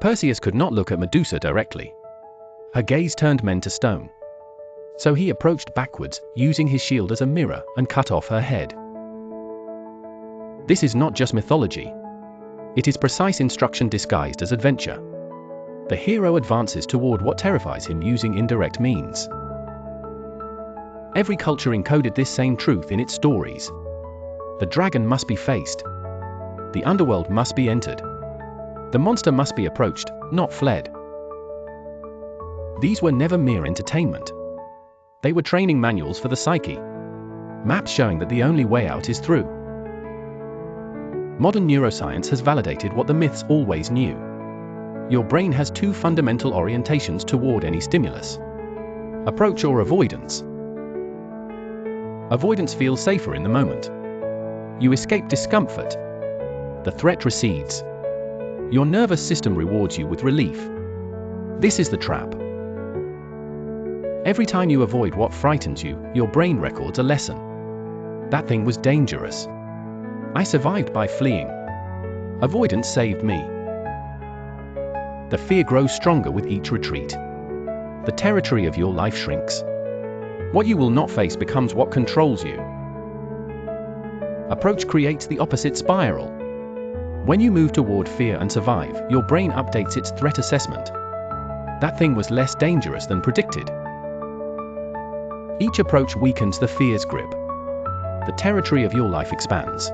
Perseus could not look at Medusa directly. Her gaze turned men to stone. So he approached backwards, using his shield as a mirror, and cut off her head. This is not just mythology. It is precise instruction disguised as adventure. The hero advances toward what terrifies him using indirect means. Every culture encoded this same truth in its stories. The dragon must be faced. The underworld must be entered. The monster must be approached, not fled. These were never mere entertainment. They were training manuals for the psyche. Maps showing that the only way out is through. Modern neuroscience has validated what the myths always knew. Your brain has two fundamental orientations toward any stimulus: approach or avoidance. Avoidance feels safer in the moment. You escape discomfort. The threat recedes. Your nervous system rewards you with relief. This is the trap. Every time you avoid what frightens you, your brain records a lesson. That thing was dangerous. I survived by fleeing. Avoidance saved me. The fear grows stronger with each retreat. The territory of your life shrinks. What you will not face becomes what controls you. Approach creates the opposite spiral. When you move toward fear and survive, your brain updates its threat assessment. That thing was less dangerous than predicted. Each approach weakens the fear's grip. The territory of your life expands.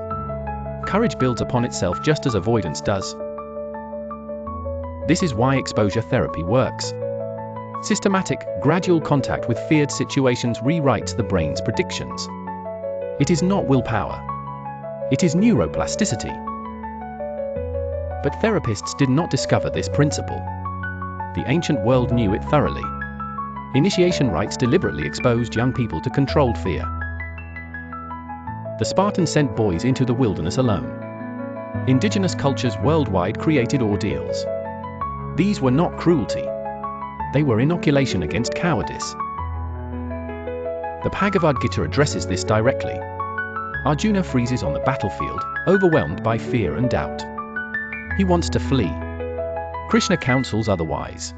Courage builds upon itself just as avoidance does. This is why exposure therapy works. Systematic, gradual contact with feared situations rewrites the brain's predictions. It is not willpower. It is neuroplasticity. But therapists did not discover this principle. The ancient world knew it thoroughly. Initiation rites deliberately exposed young people to controlled fear. The Spartans sent boys into the wilderness alone. Indigenous cultures worldwide created ordeals. These were not cruelty. They were inoculation against cowardice. The Bhagavad Gita addresses this directly. Arjuna freezes on the battlefield, overwhelmed by fear and doubt. He wants to flee. Krishna counsels otherwise.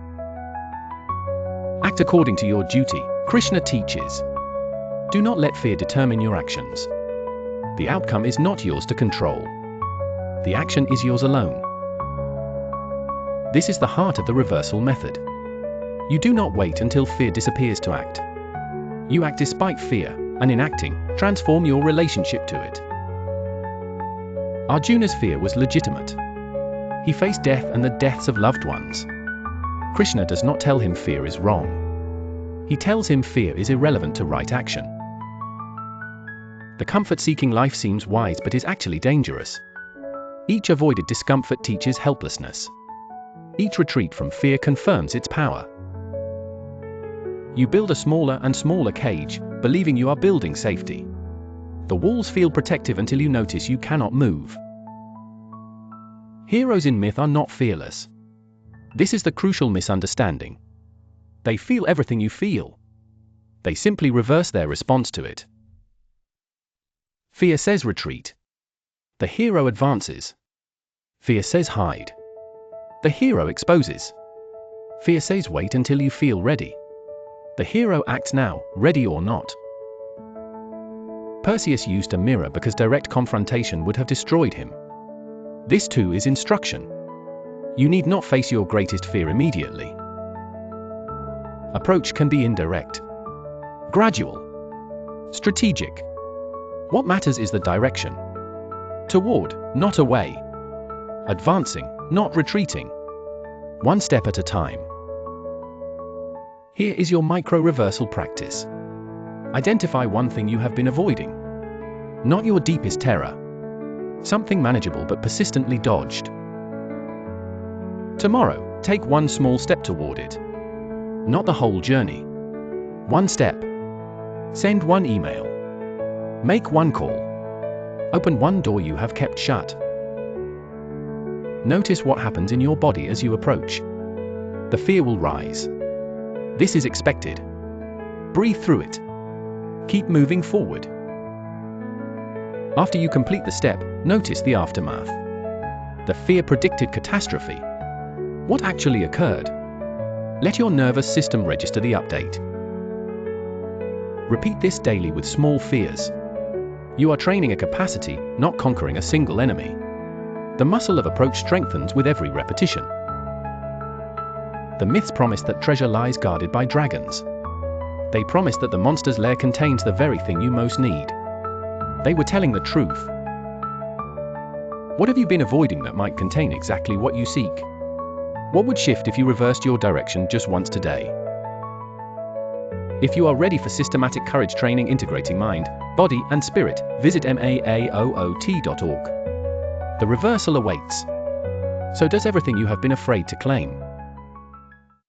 Act according to your duty, Krishna teaches. Do not let fear determine your actions. The outcome is not yours to control. The action is yours alone. This is the heart of the reversal method. You do not wait until fear disappears to act. You act despite fear, and in acting, transform your relationship to it. Arjuna's fear was legitimate. He faced death and the deaths of loved ones. Krishna does not tell him fear is wrong. He tells him fear is irrelevant to right action. The comfort-seeking life seems wise but is actually dangerous. Each avoided discomfort teaches helplessness. Each retreat from fear confirms its power. You build a smaller and smaller cage, believing you are building safety. The walls feel protective until you notice you cannot move. Heroes in myth are not fearless. This is the crucial misunderstanding. They feel everything you feel. They simply reverse their response to it. Fear says retreat. The hero advances. Fear says hide. The hero exposes. Fear says wait until you feel ready. The hero acts now, ready or not. Perseus used a mirror because direct confrontation would have destroyed him. This too is instruction. You need not face your greatest fear immediately. Approach can be indirect, gradual, strategic. What matters is the direction. Toward, not away. Advancing, not retreating. One step at a time. Here is your micro-reversal practice. Identify one thing you have been avoiding. Not your deepest terror. Something manageable but persistently dodged. Tomorrow, take one small step toward it. Not the whole journey. One step. Send one email. Make one call. Open one door you have kept shut. Notice what happens in your body as you approach. The fear will rise. This is expected. Breathe through it. Keep moving forward. After you complete the step, notice the aftermath. The fear predicted catastrophe. What actually occurred? Let your nervous system register the update. Repeat this daily with small fears. You are training a capacity, not conquering a single enemy. The muscle of approach strengthens with every repetition. The myths promised that treasure lies guarded by dragons. They promised that the monster's lair contains the very thing you most need. They were telling the truth. What have you been avoiding that might contain exactly what you seek? What would shift if you reversed your direction just once today? If you are ready for systematic courage training integrating mind, body, and spirit, visit maaoot.org. The reversal awaits. So does everything you have been afraid to claim.